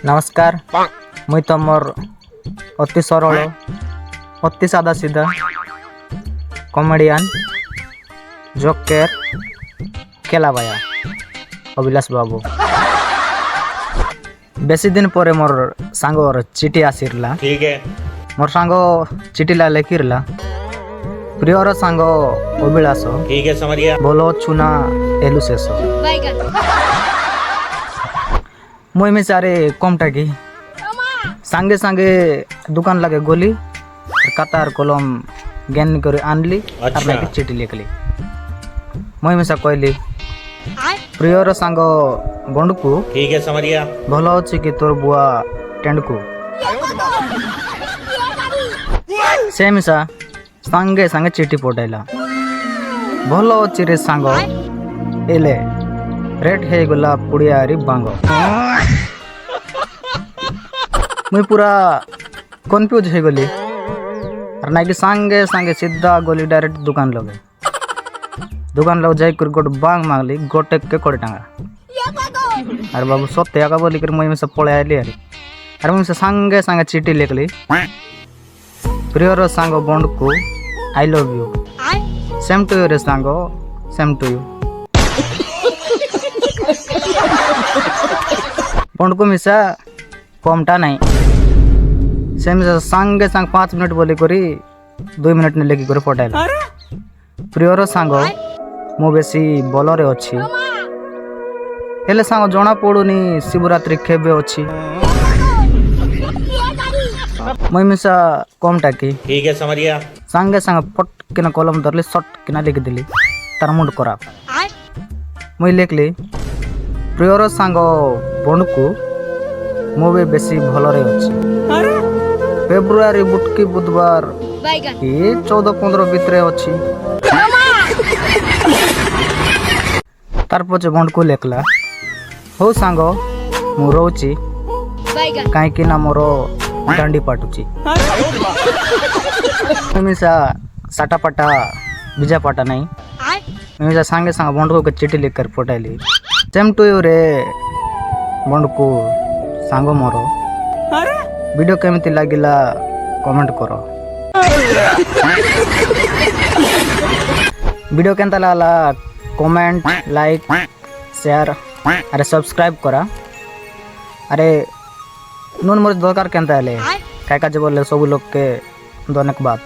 नमस्कार मुई तुमर अति सरल अति सादा सीधा कॉमेडियन जोकर केलाबाया अभिलाष बाबू। बेसी दिन पर मोर सांग चिठी आसीरला। ठीक है मोर सांग चिठीला लेखिरला प्रियर सांग अभिलाष ठीक है समझ गया। बोलो छुना एलु शेष मुई मिसारे कमटा की सांगे सांगे दुकान लगे गोली कतार कलम ज्ञान कर आनली अच्छा। और नाকি चिठी लिखली। मुई मिसा कहली प्रियर सांग बंडकू ठीक है समझ गया। भल अच्छी कि तोर बुआ टेंडकू से मिसा सांगे सांगे चिठी पठाइला भल अच्छी रे सांग एले रेट हे गला पुड़ियारी बांग। मुई पूरा कन्फ्यूज हो गली और नाकि सांगे सांगे सीधा गली डायरेक्ट दुकान लगे जाकर गोटे बांग मांगली गोटे के 1 टांगा। अरे बाबू सत्य का बोली कर मुई में सब पड़े आइली अरे मुझे सांगे सांगे चिठी लिखली प्रियर सांग बंड को I love you same to you रे सांग सेम टू यू। बंड को मिसा कमटा नहीं से मिसा सांगे सांग 5 मिनट बोली करी 2 मिनट ने लेकी कर पठाइला। प्रियर सांग मो बेसी बलरे अच्छी हेले सांग जना पड़ुनी शिवरात्रि केबे अच्छी मुई मिसा कमटा की ठीक है समझ गया। सांगे सांगे पट किना कलम धरली सट किना लिख दिली तार मुंड खराब। मुई लिखली प्रियर सांग बंडकू मो भी बेसी भलरे अच्छी फेब्रुआरी बुटकी बुधवार ये 14-15 भितरे अच्छी। तार पचे बंडकू लेखला हो सांग मु रोची कहीं ना मोर डांडी पाटुची मिसा साटा पाटा बीजा पाटा नहीं मिसा सांगे सांग बंडकू के चिठी लिख कर पठाइली सेम टू यू रे बंडकू सांग मोर। वीडियो केमिति लागिला कमेंट करो। वीडियो केनता लागला कमेंट लाइक शेयर अरे सब्सक्राइब करा। अरे नून मरीच दरकार केनता हेले काय काजे बोले सब लोग के धन्यवाद।